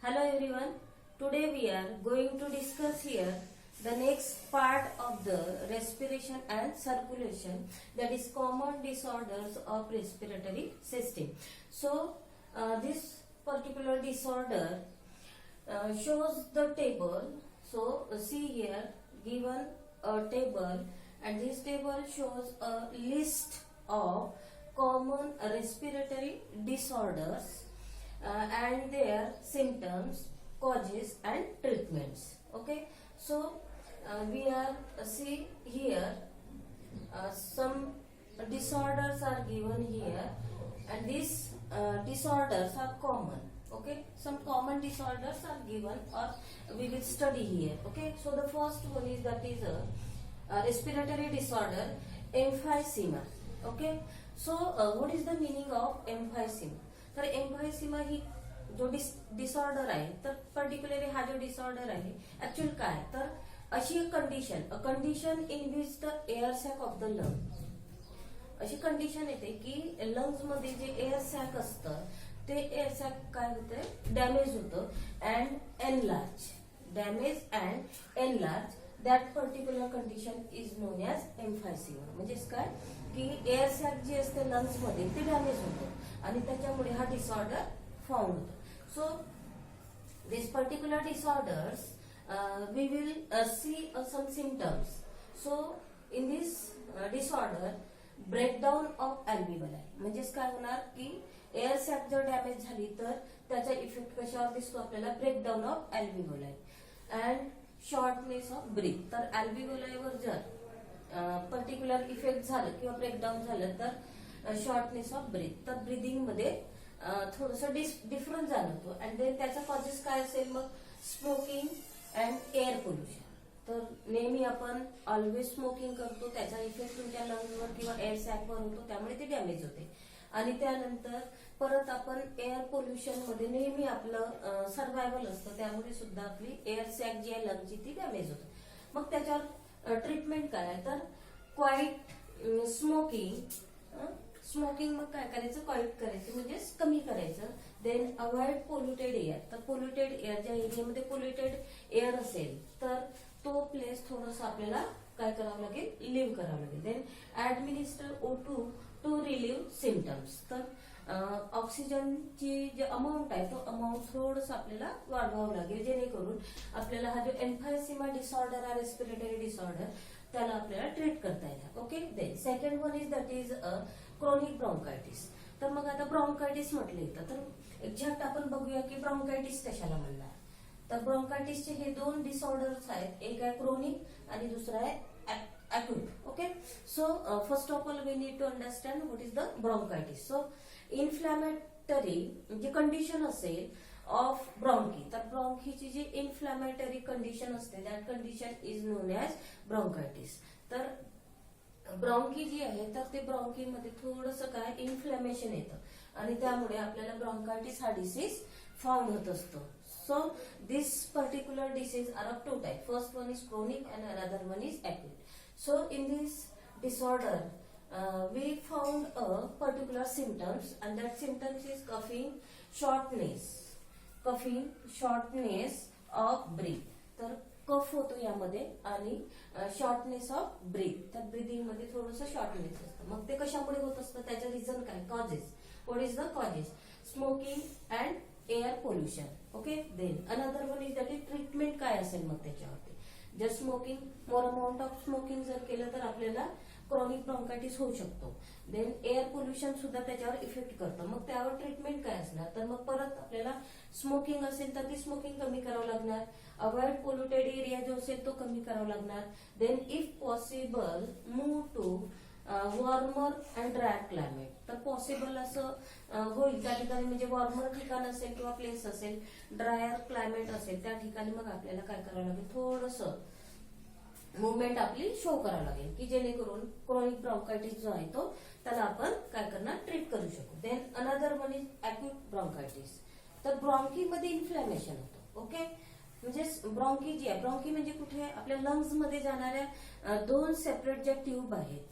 Hello everyone. Today we are going to discuss here the next part of the respiration and circulation, that is common disorders of respiratory system. So this particular disorder shows the table. So see here given a table, and this table shows a list of common respiratory disorders and their symptoms, causes and treatments. Okay, so we are see here some disorders are given here, and these disorders are common. Okay, some common disorders are given or we will study here. Okay, so the first one is that is a respiratory disorder, emphysema. Okay, so what is the meaning of emphysema? तर एम्फायसिमा ही जो disorder आहे, तर particularly हा जो disorder आहे actual काय, तर अशी uh condition in which the air sac of the lung, अशी कंडिशन येते की लंग्स मध्ये जे एअर सॅक असतं ते एअर सॅक काय होतं, डॅमेज होतं and enlarge, damage and enlarge. That particular condition is known as emphysema. म्हणजेच काय की एअर सॅक जे असते लंग्स मध्ये ते डॅमेज होतं आणि त्याच्यामुळे हा डिसऑर्डर फाउंड होतो. So this particular disorders we will see some symptoms. So in this disorder breakdown of alveoli, म्हणजेच काय होणार की एअर सॅक जर डॅमेज झाली तर त्याचा इफेक्ट कशावर दिसतो आपल्याला, breakdown of alveoli and shortness of breath. तर अल्व्हिओलाईवर जर पर्टिक्युलर इफेक्ट झालं किंवा ब्रेकडाऊन झालं तर शॉर्टनेस ऑफ ब्रीथ, तर ब्रिदिंग मध्ये थोडंसं डिफरन्स जाणवतो. अँड देन त्याचा कॉजेस काय असेल, मग स्मोकिंग अँड एअर पोल्युशन. तर नेहमी आपण ऑलवेज स्मोकिंग करतो, त्याचा इफेक्ट तुमच्या लंग्सवर किंवा एअर सॅकवर होतो, त्यामुळे ते डॅमेज होते. आणि त्यानंतर परत आपण एअर पोल्युशन मध्ये नेहमी आपलं सर्व्हायव्हल असतं, त्यामुळे सुद्धा आपली एअर सॅक जी आहे लंगची ती डॅमेज होते. मग त्याच्यावर ट्रीटमेंट काय आहे, तर क्वाईट स्मोकिंग मग काय करायचं, क्वाईट करायचं म्हणजेच कमी करायचं. Then avoid polluted air. तर पोल्युटेड एअर, ज्या एरियामध्ये पोल्युटेड एअर असेल तर तो प्लेस थोडंसं आपल्याला काय करावं लागेल, लिव्ह करावं लागेल. Then administer O2 to relieve symptoms. तर ऑक्सिजनची जे अमाऊंट आहे तो अमाऊंट थोडंसं आपल्याला वाढवावं लागेल, जेणेकरून आपल्याला हा जो एम्फायसिमा डिसऑर्डर आहे, रेस्पिरेटरी डिसऑर्डर, त्याला आपल्याला ट्रीट करता येईल. Okay, then second one is that is chronic bronchitis. तर मग आता ब्रॉन्कायटिस म्हटलं येतं, तर एक्झॅक्ट आपण बघूया की ब्रॉन्कायटिस कशाला म्हणणार. तर ब्रॉन्कायटिसचे हे दोन डिसऑर्डर्स आहेत, एक आहे क्रोनिक आणि दुसरा आहे acute. Okay, so first of all we need to understand what is the bronchitis. So inflammatory जी कंडिशन असेल ऑफ ब्रॉन्की, तर ब्रॉन्कीची जी इन्फ्लॅमेटरी कंडिशन असते that condition is known as bronchitis. तर ब्रॉन्की जी आहे तर ते ब्रॉन्कीमध्ये थोडंसं काय इन्फ्लॅमेशन येतं आणि त्यामुळे आपल्याला ब्रॉन्कायटिस हा डिसीज फाउंड होत असतो. So this particular disease are of two types. First one is chronic and another one is acute. So in this disorder, we found a particular symptoms, and that symptoms is coughing, shortness of breath. तर कफ होतो यामध्ये आणि shortness of breath, तर breathing मध्ये थोडंसं shortness असतं. मग ते कशामुळे होत असतं, त्याचं रिझन काय, causes. What is the causes, smoking and air pollution. Okay, then another one is that is treatment काय असेल मग त्याच्यावरती. जर smoking, more amount of smoking जर केलं तर आपल्याला क्रोनिक ब्रॉन्कायटिस होऊ शकतो. देन एअर पोल्युशन सुद्धा त्याच्यावर इफेक्ट करतं. मग त्यावर ट्रीटमेंट काय असणार, तर मग परत आपल्याला स्मोकिंग असेल तर ती स्मोकिंग कमी करावं लागणार. अवॉइड पोल्युटेड एरिया जो असेल तो कमी करावा लागणार. Then if possible move to warmer and dry climate. तर पॉसिबल असं होईल त्या ठिकाणी, म्हणजे वॉर्मर ठिकाण असेल किंवा प्लेस असेल, ड्रायर क्लायमेट असेल त्या ठिकाणी मग आपल्याला काय करावं लागेल, थोडंसं मुवमेंट आपली शो करावं लागेल की जेणेकरून क्रोनिक ब्रॉन्कायटिस जो आहे तो त्याला आपण काय करणार, ट्रीट करू शकू. Then another one is acute bronchitis. तर ब्रॉन्कीमध्ये इन्फ्लॅमेशन होतं. ओके, म्हणजे ब्रॉन्की जी आहे, ब्रॉन्की म्हणजे कुठे, आपल्या लंग्स मध्ये जाणाऱ्या दोन सेपरेट ज्या ट्यूब आहेत,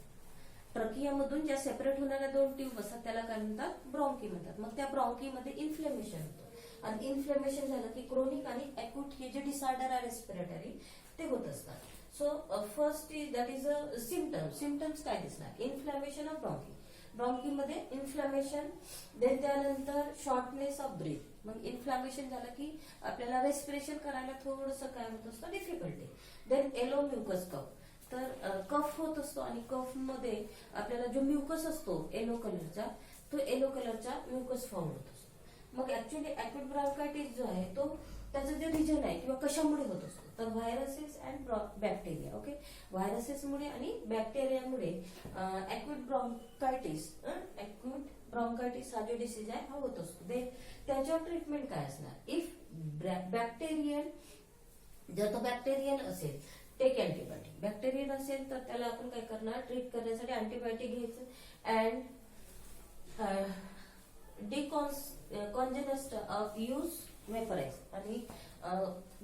ट्रकियामधून ज्या सेपरेट होणाऱ्या दोन ट्यूब असतात त्याला काय म्हणतात, ब्रॉन्की म्हणतात. मग त्या ब्रॉन्कीमध्ये इन्फ्लेमेशन होतं. आणि इन्फ्लेमेशन झालं की क्रोनिक आणि अॅक्यूट हे जे डिसऑर्डर आहे रेस्पिरेटरी ते होत असतात. So first that is a symptoms काय दिसणार? इन्फ्लॅमेशन ऑफ ब्रॉन्की मध्ये इन्फ्लॅमेशन, देन त्यानंतर शॉर्टनेस ऑफ ब्रीथ. मग इन्फ्लॅमेशन झालं की आपल्याला रेस्पिरेशन करायला थोडंसं काय होत असतं? डिफिकल्टी. देन येलो म्युकस कफ, तर कफ होत असतो आणि कफ मध्ये आपल्याला जो म्युकस असतो येलो कलरचा, तो येलो कलरचा म्युकस फॉर्म होत असतो. मग ऍक्च्युली अॅक्यूट ब्रॉन्कायटिस जो आहे तो त्याचं जे रिजन आहे किंवा कशामुळे होत असतो, तर व्हायरसेस अँड बॅक्टेरिया. ओके, व्हायरसेसमुळे आणि बॅक्टेरियामुळे अॅक्यूट ब्रॉन्कायटिस हा जो डिसीज आहे हा होत असतो. त्याच्यावर ट्रीटमेंट काय असणार? इफ बॅक्टेरियल, जर तो बॅक्टेरियल असेल टेक अँटीबायोटिक. बॅक्टेरियल असेल तर त्याला आपण काय करणार? ट्रीट करण्यासाठी अँटीबायोटिक घ्यायचं अँड डिकॉन्जेस्ट ऑफ यूज वेपराइज. आणि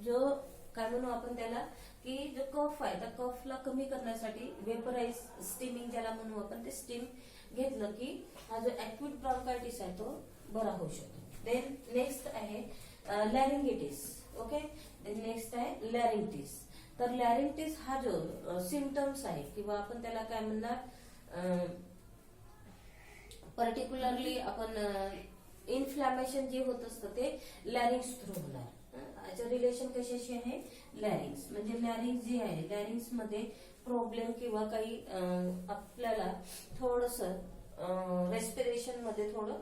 जो काय म्हणू आपण त्याला की जो कफ आहे त्या कफला कमी करण्यासाठी वेपराइज स्टीमिंग ज्याला म्हणू आपण, ते स्टीम घेतलं की हा जो अॅक्यूट ब्रॉन्कायटिस आहे तो बरा होऊ शकतो. देन नेक्स्ट आहे लॅरिंगिटिस. ओके, देन नेक्स्ट आहे लॅरिंगिटिस. तर लॅरिंगिटिस हा जो सिम्पटम्स आहे किंवा आपण त्याला काय म्हणणार, पर्टिक्युलरली आपण इन्फ्लॅमेशन जे होत असतं ते लॅरिंग्स थ्रू होणार. याचं रिलेशन कशाशी आहे? लॅरिंग्स. म्हणजे लॅरिंग्स जे आहे, लॅरिंग्स मध्ये प्रॉब्लेम किंवा काही आपल्याला थोडंसं रेस्पिरेशन मध्ये थोडं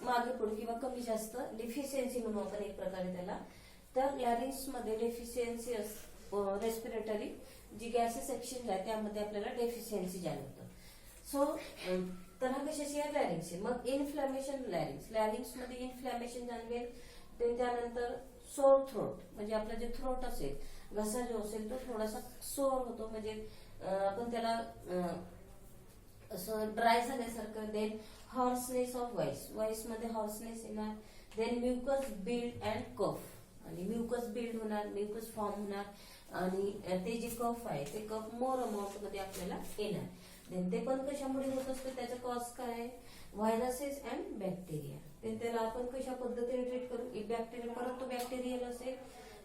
मागे पुढे किंवा कमी जास्त डिफिशियन्सी म्हणू आपण एक प्रकारे त्याला. तर लॅरिंग्स मध्ये डेफिशियन्सी रेस्पिरेटरी जी गॅसेस एक्सचेंज आहे त्यामध्ये आपल्याला डेफिशियन्सी जाणवतं. सो तर हा कशाशी आहे? लॅरिंग्स. मग इन्फ्लॅमेशन लॅरिंग्स मध्ये इन्फ्लॅमेशन जाणवेल. त्यानंतर सोर थ्रोट, म्हणजे आपला जे थ्रोट असेल, घसा जो असेल तो थोडासा सोर होतो, म्हणजे आपण त्याला असं ड्राय झाल्यासारखं. देन हॉर्सनेस ऑफ व्हॉइस मध्ये हॉर्सनेस येणार. देन म्युकस बिल्ड अँड कफ, आणि म्युकस बिल्ड होणार, म्युकस फॉर्म होणार आणि ते जे कफ आहे ते कफ मोर अमाऊंट मध्ये आपल्याला येणार. देन ते पण कशामुळे होत असतं? त्याचा कॉज काय आहे? Viruses and bacteria. त्याला आपण कशा पद्धतीने ट्रीट करू? इफ बॅक्टेरिया, परत तो बॅक्टेरियल असेल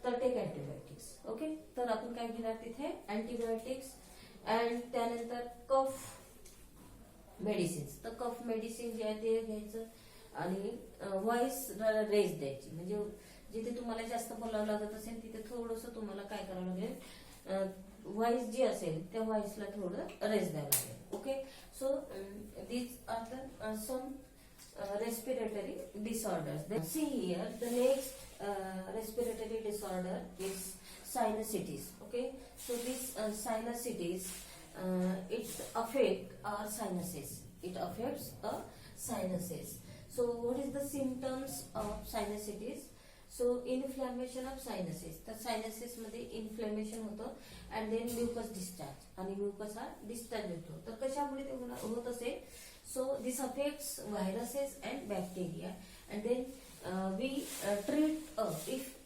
तर टेक अँटीबायोटिक्स. ओके, तर आपण काय घेणार तिथे? अँटीबायोटिक्स. अँड त्यानंतर कफ मेडिसिन्स. तर कफ मेडिसिन जे आहे ते घ्यायचं आणि व्हॉइस रेज द्यायची. म्हणजे जिथे तुम्हाला जास्त बोलावं लागत असेल तिथे थोडंसं तुम्हाला काय करावं लागेल? व्हॉइस जी असेल त्या व्हॉइसला थोडं रेज द्यावं लागेल. Okay, so these are the some respiratory disorders. Then see here the next respiratory disorder is sinusitis. Okay, so this sinusitis it affects our sinuses. It affects our sinuses. So what is the symptoms of sinusitis? So inflammation of sinuses. तर sinuses मध्ये inflammation होतं and then mucus discharge, आणि mucus हा discharge होतो. तर कशामुळे ते होत असेल? So this affects viruses and bacteria and then we treat if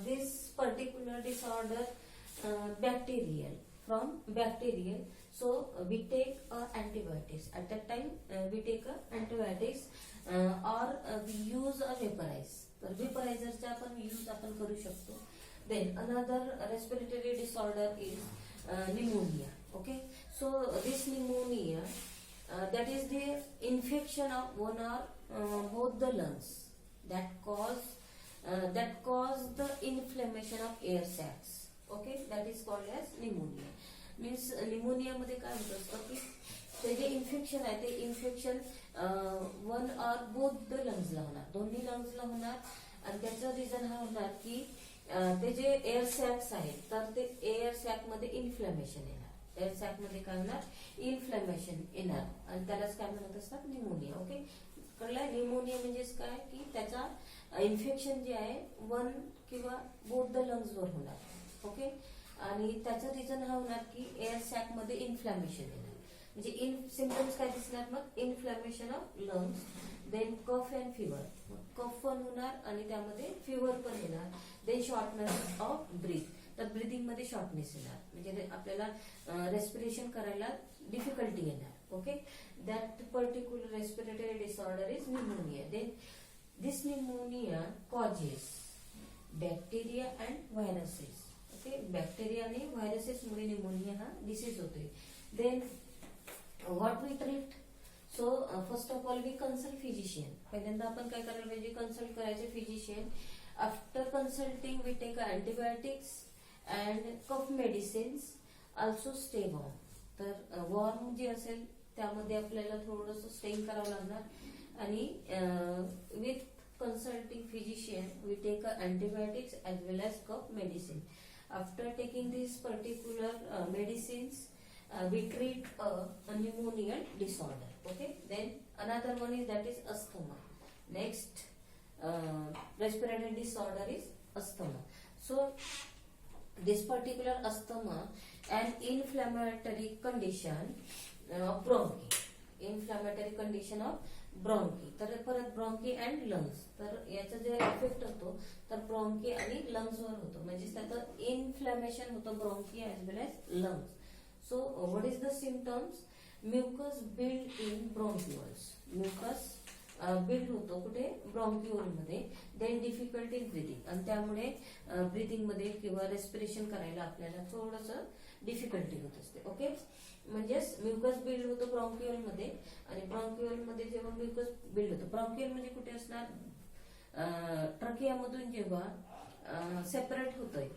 this particular disorder bacterial from bacterial, so we take antibiotics. At that time we take antibiotics or we use a vaporize. तर वेपरायझरचा आपण use आपण करू शकतो. Then another respiratory disorder is pneumonia. Okay, so this pneumonia that is the infection of one or both the lungs that cause the inflammation of air sacs. Okay, that is called as pneumonia. Means pneumonia मध्ये काय होत असतं की ते जे infection आहे ते infection one or both the लंग्सला होणार, दोन्ही लंग्सला होणार. आणि त्याचं रिझन हा होणार की ते जे एअर सॅक्स आहेत तर ते एअर सॅक मध्ये इन्फ्लॅमेशन येणार. एअर सॅक मध्ये काय होणार? इन्फ्लॅमेशन येणार आणि त्यालाच काय म्हणत असतात? न्यूमोनिया. ओके, कळलं? न्यूमोनिया म्हणजेच काय की त्याचा इन्फेक्शन जे आहे वन किंवा बोथ द लंग्स वर होणार. ओके, आणि त्याचं रिझन हा होणार की एअर सॅक मध्ये इन्फ्लॅमेशन येणार. म्हणजे सिम्पटम्स काय दिसणार? मग inflammation of lungs, then cough and fever. Cough पण होणार आणि त्यामध्ये फिवर पण येणार. देन शॉर्टनेस ऑफ ब्रीथ, तर ब्रिदिंग मध्ये शॉर्टनेस येणार, म्हणजे आपल्याला रेस्पिरेशन करायला डिफिकल्टी येणार. Okay, that particular respiratory disorder is pneumonia. Then This pneumonia causes bacteria and viruses. Okay, bacteria आणि viruses मुळे pneumonia हा disease होतोय. Then what we treat? So first of all we consult physician. पहिल्यांदा आपण काय करायला पाहिजे, कन्सल्ट करायचे physician. After consulting we take antibiotics and cough medicines, also stay warm. तर वॉर्म जे असेल त्यामध्ये आपल्याला थोडंसं स्टेइंग करावं लागणार आणि with consulting physician we take antibiotics as well as cough medicine. After taking these particular medicines, we treat a pneumonial disorder. Okay, then another one is that is asthma. Next respiratory disorder is asthma. So this particular asthma an inflammatory condition of bronchi. Inflammatory condition of bronchi. तर परत bronchi and lungs, तर याचा जे effect होतो तर bronchi आणि lungs वर होतो, म्हणजे त्याचं इन्फ्लॅमेशन होतं bronchi as well as lungs. So what is the symptoms? Mucus build in bronchioles. Mucus build होतो कुठे? ब्रॉन्क्युअल मध्ये. देन डिफिकल्ट इन ब्रिदिंग, आणि त्यामुळे ब्रिदिंग मध्ये किंवा रेस्पिरेशन करायला आपल्याला थोडंसं डिफिकल्टी होत असते. ओके, म्हणजेच म्युकस बिल्ड होतो ब्रॉन्क्युअल मध्ये, आणि ब्रॉन्क्युअल मध्ये जेव्हा म्युकस बिल्ड होतो, ब्रॉन्क्युअल म्हणजे कुठे असणार? ट्रकियामधून जेव्हा सेपरेट होतोय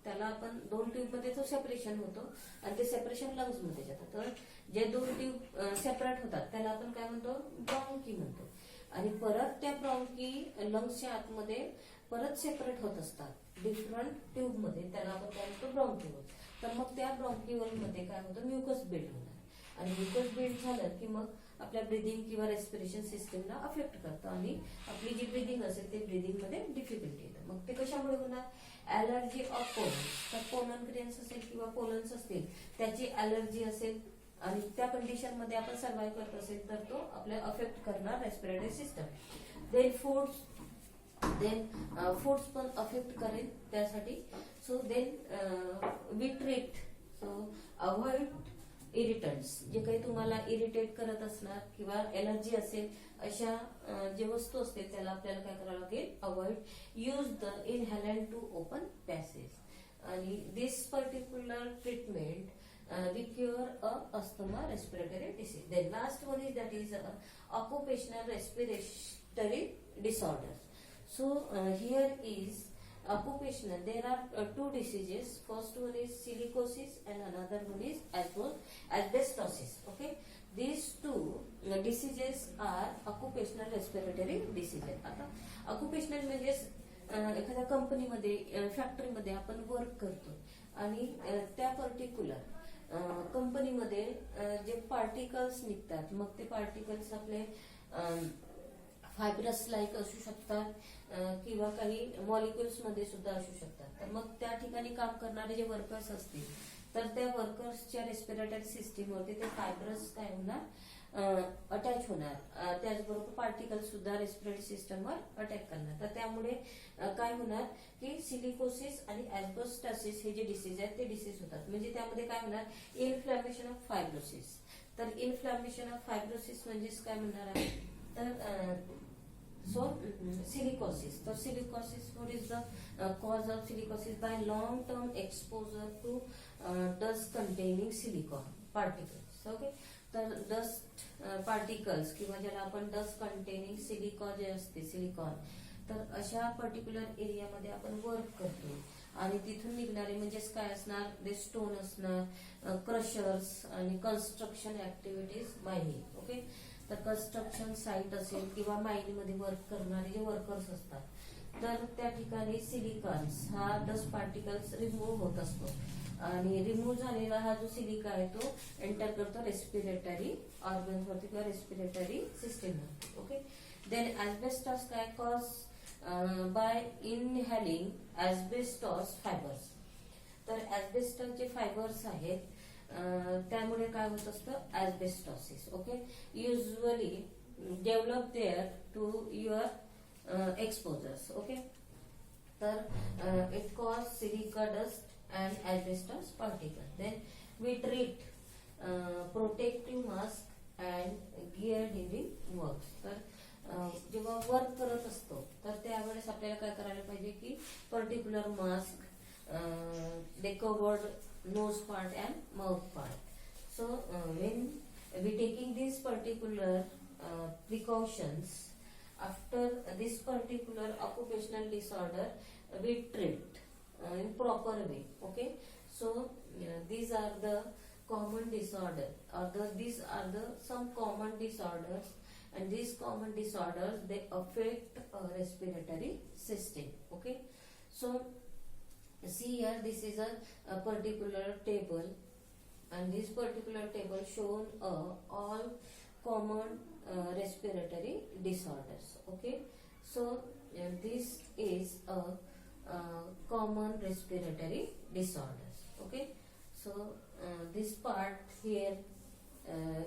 त्याला आपण दोन ट्यूब मध्ये तो सेपरेशन होतो आणि ते सेपरेशन लंग्स मध्ये जातं. तर जे दोन ट्यूब सेपरेट होतात त्याला आपण काय म्हणतो? ब्रॉन्की म्हणतो. आणि परत त्या ब्रॉन्की लंग्सच्या आतमध्ये परत सेपरेट होत असतात डिफरंट ट्यूब मध्ये, त्याला आपण काय म्हणतो? ब्रॉन्क्युअल. तर मग त्या ब्रॉन्क्युअल मध्ये काय होतं? म्युकस बिल्ड होणार, आणि म्युकस बिल्ड झालं की मग आपल्या ब्रिदिंग किंवा रेस्पिरेशन सिस्टीमला अफेक्ट करतं आणि आपली जी ब्रिदिंग असेल ते ब्रिदिंग मध्ये डिफिकल्टी येतं. मग ते कशामुळे होणार? Allergy of pollen. तर पोलन ग्रेन्स असेल किंवा पोलन्स असतील त्याची ॲलर्जी असेल आणि त्या कंडिशन मध्ये आपण सर्व्हाइव्ह करत असेल तर तो आपल्याला अफेक्ट करणार रेस्पिरेटरी सिस्टम. देन फूड्स पण अफेक्ट करेल त्यासाठी. So then we treat. So avoid irritants, जे काही तुम्हाला इरिटेट करत असणार किंवा एलर्जी असेल अशा जे वस्तू असतील त्याला आपल्याला काय करावं लागेल? Avoid. Use the inhalant to open passage. आणि this particular treatment we cure a asthma respiratory disease. Then last one is that is occupational respiratory disorders. So here is occupational. There are two diseases. First one is silicosis and another one is asbestosis. Okay, these two diseases are occupational respiratory diseases. आता occupational म्हणजे एखाद्या कंपनीमध्ये फॅक्टरीमध्ये आपण work करतो आणि त्या particular कंपनीमध्ये जे पार्टिकल्स निघतात मग ते पार्टिकल्स आपले फायब्रस लाईक असू शकतात किंवा काही मॉलिक्युल्स मध्ये सुद्धा असू शकतात. तर मग त्या ठिकाणी काम करणारे जे वर्कर्स असतील तर त्या वर्कर्सच्या रेस्पिरेटरी सिस्टीमवरती ते फायब्रस काय होणार? अटॅच होणार. त्याचबरोबर पार्टिकल्स सुद्धा रेस्पिरेटरी सिस्टमवर अटॅक करणार. तर त्यामुळे काय होणार की सिलिकोसिस आणि ऍस्बेस्टोसिस हे जे डिसीज आहेत ते डिसीज होतात. म्हणजे त्यामध्ये काय होणार? Inflammation of fibrosis. तर इन्फ्लॅमेशन ऑफ फायब्रोसिस म्हणजेच काय म्हणणार आहे? तर सो सिलिकोसिस. तर silicosis, what is the cause of silicosis? By long term exposure to dust containing silicon particles. Okay, तर डस्ट पार्टिकल्स किंवा ज्याला आपण डस्ट कंटेनिंग सिलिकॉन जे असते सिलिकॉन, तर अशा पर्टिक्युलर एरियामध्ये आपण वर्क करतो आणि तिथून निघणारे म्हणजेच काय असणार? ते स्टोन असणार, क्रशर्स आणि कन्स्ट्रक्शन ऍक्टिव्हिटीज, मायनिंग. ओके, तर कन्स्ट्रक्शन साईट असेल किंवा मायनिंग मध्ये वर्क करणारे जे वर्कर्स असतात तर त्या ठिकाणी सिलिकॉन्स हा डस्ट पार्टिकल्स रिमूव्ह होत असतो आणि रिमूव्ह झालेला हा जो सिलिका आहे तो एंटर करतो रेस्पिरेटरी ऑर्गन्स वरती किंवा रेस्पिरेटरी सिस्टीम वरती. ओके, देन ऍस्बेस्टॉस काय? Cause by inhaling asbestos fibres. तर ऍस्बेस्टॉस जे फायबर्स आहेत त्यामुळे काय होत असतं? Asbestosis. Okay, usually develop there to your exposures. Okay, तर it cause silica dust and asbestos particle. Then we treat protective mask and gear during works. तर जेव्हा वर्क करत असतो तर त्यावेळेस आपल्याला काय करायला पाहिजे की particular mask they covered nose part and mouth part. So when we taking these particular precautions after this particular occupational disorder, we treat in proper way. Okay, so these are the common disorder, or these are the some common disorders, and these common disorders they affect respiratory system. Okay, so see here, this is a particular table, and this particular table shown all common respiratory disorders. Okay, so this is a common respiratory disorders. Okay, so this part here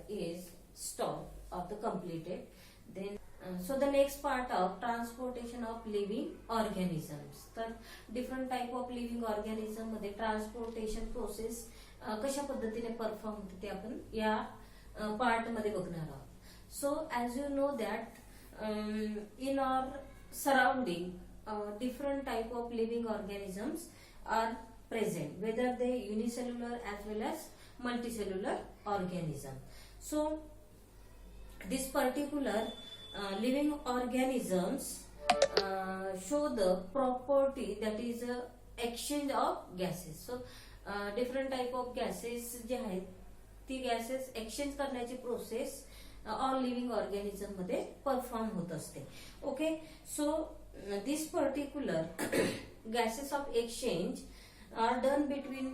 is stopped or the completed. Then so the next part of transportation of living organisms. तर different type of living organism मध्ये transportation process कशा पद्धतीने perform होते ते आपण या part मध्ये बघणार आहोत. So as you know that in our surrounding different type of living organisms are present, whether they unicellular as well as multicellular organism. So this particular living organisms show the property that is exchange of gases. So different type of gases जे आहेत ती gases exchange करण्याची process all living organism मध्ये perform होत असते. Okay, so this particular gases of exchange are done between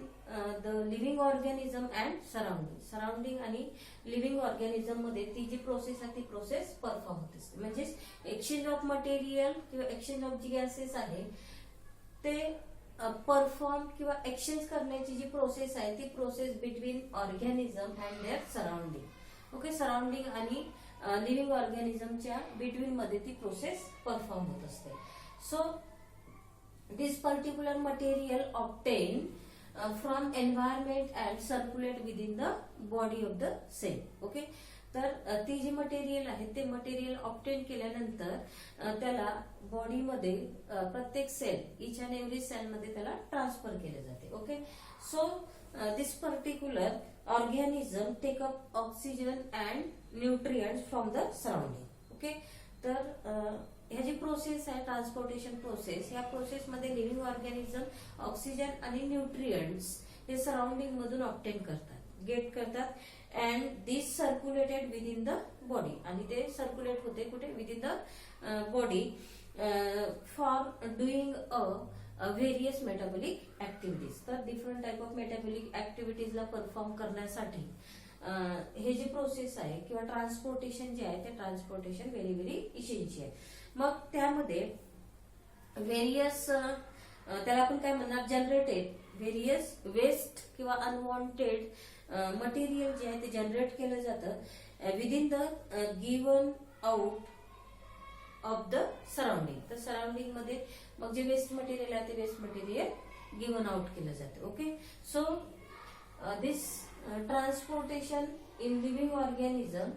the living organism and surrounding आणि living organism मध्ये ती जी प्रोसेस आहे ती प्रोसेस परफॉर्म होत असते. म्हणजे एक्सचेंज ऑफ मटेरियल किंवा एक्सचेंज ऑफ जी गॅसेस आहे ते परफॉर्म किंवा एक्सचेंज करण्याची जी प्रोसेस आहे ती process between organism and their surrounding. Okay, surrounding आणि लिव्हिंग ऑर्गॅनिझमच्या बिटवीन मध्ये ती प्रोसेस परफॉर्म होत असते. So this particular material obtained from environment and circulate within the body of the cell. Okay, तर ती जी मटेरियल आहे ते मटेरियल ऑब्टेन केल्यानंतर त्याला बॉडीमध्ये प्रत्येक cell each and every cell मध्ये त्याला ट्रान्सफर केले जाते. Okay, so this particular organism take up oxygen and nutrients from the surrounding. Okay, तर ह्या जी प्रोसेस आहे ट्रान्सपोर्टेशन प्रोसेस, ह्या प्रोसेस मध्ये लिव्हिंग ऑर्गॅनिझम ऑक्सिजन आणि न्यूट्रिएंट्स हे सराउंडिंग मधून ऑब्टेन करतात, गेट करतात, and this circulated within the body, आणि ते सर्क्युलेट होते कुठे within the body for doing various metabolic activities. तर डिफरंट टाइप ऑफ मेटाबॉलिक ऍक्टिव्हिटीजला परफॉर्म करण्यासाठी हे जे प्रोसेस आहे किंवा ट्रान्सपोर्टेशन जे आहे ते ट्रान्सपोर्टेशन व्हेरी व्हेरी इसेन्शियल. मग त्यामध्ये व्हेरियस त्याला आपण काय म्हणणार जनरेटेड व्हेरियस वेस्ट किंवा अनवॉन्टेड मटेरियल जे आहे ते जनरेट केलं जातं within the given out of the surrounding. तर सराउंडिंग मध्ये मग जे वेस्ट मटेरियल आहे ते वेस्ट मटेरियल गिवन आउट केलं जातं. Okay, so this transportation in living organism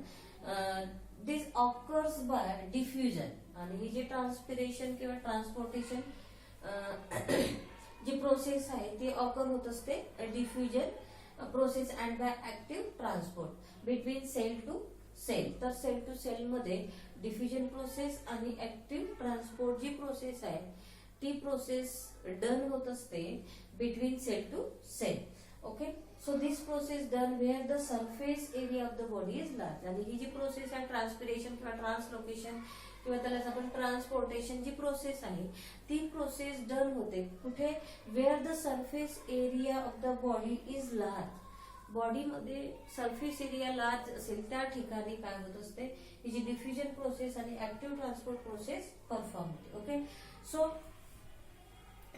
this occurs by diffusion. आणि ही जी ट्रान्सपिरेशन किंवा ट्रान्सपोर्टेशन जी प्रोसेस आहे ती ऑकर होत असते diffusion process and by active transport between cell to cell. तर सेल टू सेल मध्ये डिफ्युजन प्रोसेस आणि ऍक्टिव्ह ट्रान्सपोर्ट जी प्रोसेस आहे ती प्रोसेस डन होत असते between cell to cell. Okay, so this process done where the surface area of the body is large. आणि ही जी प्रोसेस आहे ट्रान्सपिरेशन किंवा ट्रान्सलोकेशन किंवा त्याला आपण ट्रान्सपोर्टेशन जी प्रोसेस आहे ती प्रोसेस डन होते कुठे where the surface area of the body is large. बॉडीमध्ये सरफेस एरिया लार्ज असेल त्या ठिकाणी काय होत असते ही जी डिफ्युजन प्रोसेस आणि ऍक्टिव्ह ट्रान्सपोर्ट प्रोसेस परफॉर्म होते. Okay, so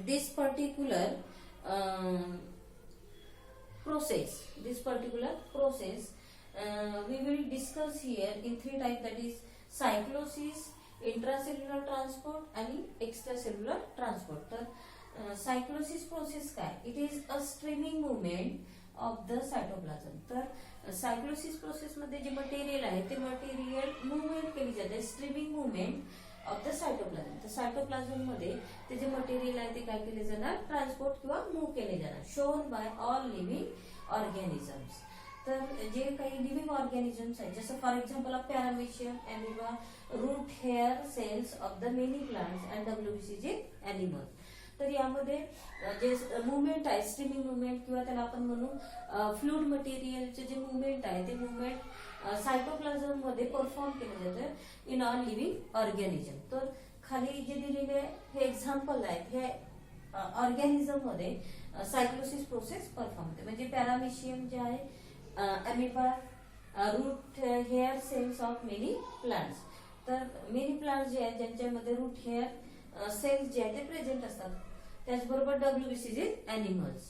this particular this particular process we will discuss here in three types, that is cyclosis, intracellular transport and extracellular transport. तर cyclosis process काय, it is a streaming movement of the cytoplasm. तर सायक्लोसिस process मध्ये जे material आहे ते material movement केली जाते, streaming movement of the cytoplasm. तर सायटोप्लाझम मध्ये ते जे मटेरियल आहे ते काय केले जाणार, ट्रान्सपोर्ट किंवा मूव्ह केले जाणार. Shown by all living organisms. तर जे काही लिव्हिंग ऑर्गॅनिझम्स आहेत, जसं for example paramecium, amoeba, root hair cells of the many plants and WBC जे अॅनिमल. तर यामध्ये जे मुवमेंट आहे, स्ट्रीमिंग मुवमेंट किंवा त्याला आपण म्हणू फ्लुइड मटेरियलचे जे मुवमेंट आहे ते मुवमेंट सायटोप्लाझम मध्ये परफॉर्म केलं जातं इन ऑल लिव्हिंग ऑर्गॅनिझम. तर खाली जे दिलेले हे एक्झाम्पल आहेत, हे ऑर्गॅनिझम मध्ये सायक्लोसिस प्रोसेस परफॉर्म होते. म्हणजे पॅरामिशियम जे आहे, amoeba, root hair cells of many plants. तर मेनी प्लांट्स जे आहेत ज्यांच्यामध्ये रूट हेअर सेल्स जे आहेत ते प्रेझेंट असतात. त्याचबरोबर डब्ल्यूबीसी जे animals.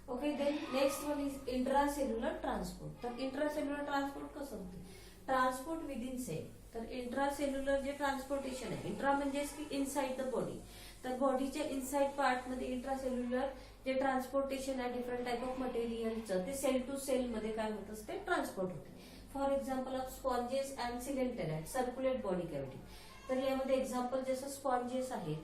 Okay. Then next one is intracellular transport. तर इंट्रासेल्युलर ट्रान्सपोर्ट कसं होतं, ट्रान्सपोर्ट विदिन सेल. तर इंट्रासेल्युलर जे ट्रान्सपोर्टेशन आहे, इंट्रा म्हणजेच की इनसाइड द बॉडी. तर बॉडीच्या इनसाइड पार्ट मध्ये इंट्रासेल्युलर जे ट्रान्सपोर्टेशन आहे डिफरंट टाइप ऑफ मटेरियलचं, ते सेल टू सेल मध्ये काय होत असते, ट्रान्सपोर्ट होते. For example of sponges and coelenterate circulate body cavity. तर यामध्ये एक्झाम्पल जसं स्पॉन्जेस आहेत,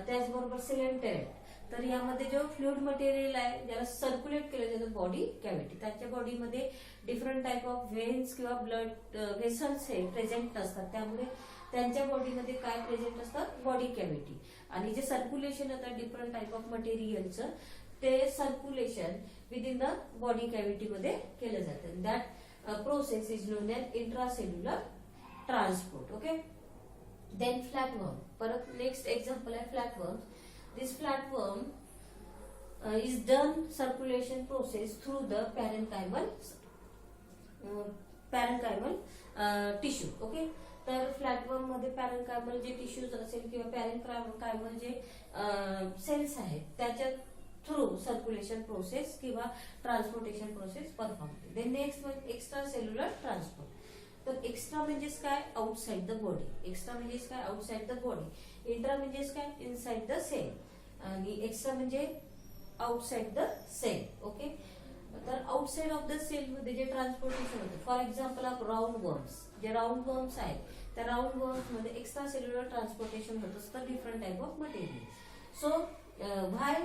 त्याचबरोबर सिलेंटेराइट. तर यामध्ये जो फ्लुइड मटेरियल आहे ज्याला सर्क्युलेट केलं जातं बॉडी कॅव्हिटी, त्यांच्या बॉडीमध्ये डिफरंट टाइप ऑफ व्हेन्स किंवा ब्लड व्हेसल्स हे प्रेझेंट नसतात. त्यामुळे त्यांच्या बॉडीमध्ये काय प्रेझेंट असतात, बॉडी कॅव्हिटी. आणि जे सर्क्युलेशन होतं डिफरंट टाइप ऑफ मटेरियलचं, ते circulation within the body cavity मध्ये केलं जातं. That process is known as intracellular transport. Okay. Then flatworm. परत नेक्स्ट एक्झाम्पल आहे फ्लॅटवर्म. This flatworm is done circulation process through the parenchymal tissue. Okay. तर फ्लॅटवर्म मध्ये पॅरेंकायमल जे टिश्यूज असेल किंवा पॅरेंकायमल जे सेल्स आहेत त्याच्या थ्रू सर्क्युलेशन प्रोसेस किंवा ट्रान्सपोर्टेशन प्रोसेस परफॉर्म होते. Then next one extra cellular transport. तर एक्स्ट्रा म्हणजेच काय, आउटसाइड द बॉडी. एक्स्ट्रा म्हणजेच काय, आउटसाइड द बॉडी. इंट्रा म्हणजेच काय, इनसाइड द सेल. आणि एक्स्ट्रा म्हणजे आउटसाइड द सेल. ओके. तर आउटसाइड ऑफ द सेल मध्ये जे ट्रान्सपोर्टेशन होते, for example of round worms. जे राऊंड वर्म्स आहेत त्या राऊंड वर्म्स मध्ये एक्स्ट्रा सेल्युलर ट्रान्सपोर्टेशन होत असतं different type of material. So why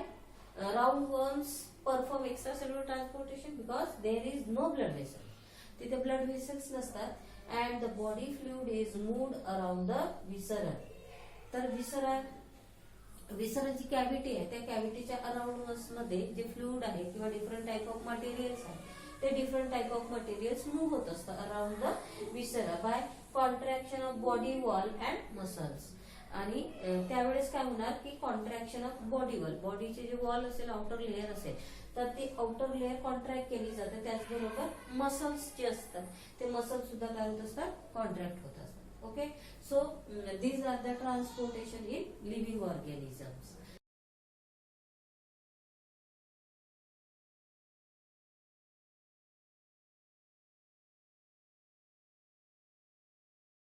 round worms perform extra cellular transportation, because there is no blood vessel. तिथे blood vessels नसतात and the body fluid is moved around the विसरा. तर विसराची cavity आहे, त्या कॅव्हिटीच्या around मध्ये जे फ्लुइड आहे किंवा डिफरंट टाइप ऑफ मटेरियल्स आहे, ते different type of materials move होत असतात around the viscera by contraction of body wall and muscles. आणि त्यावेळेस काय होणार की कॉन्ट्रॅक्शन ऑफ बॉडी वॉल, बॉडीचे जे वॉल असेल, आउटर लेअर असेल, तर ती आउटर लेअर कॉन्ट्रॅक्ट केली जाते. त्याचबरोबर मसल्स जे असतात ते मसल्स सुद्धा काय होत असतात, कॉन्ट्रॅक्ट होत असतात. Okay, so these are the transportation in living organisms.